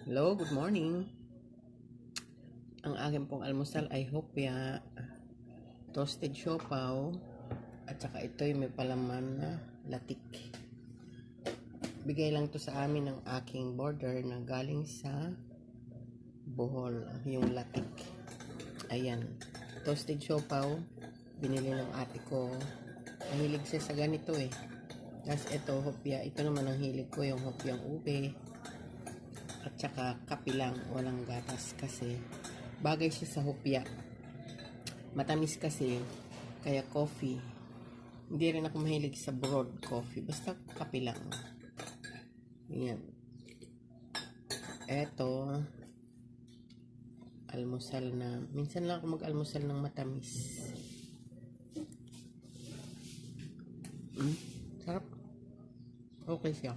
Hello, good morning. Ang aking pong almusal ay hopya, toasted siopaw, at saka ito'y may palaman na latik. Bigay lang to sa amin ng aking border na galing sa Bohol, yung latik. Ayan, toasted siopaw, binili ng ate ko. Mahilig siya sa ganito eh. Tapos ito, hopya, ito naman ang hilig ko, yung hopyang ube. At saka kape lang, walang gatas kasi bagay siya sa hopya. Matamis kasi, kaya coffee. Hindi rin ako mahilig sa broad coffee, basta kape lang. Yan. Eto, almusal na. Minsan lang ako mag-almusal ng matamis. Sarap. Okay siya.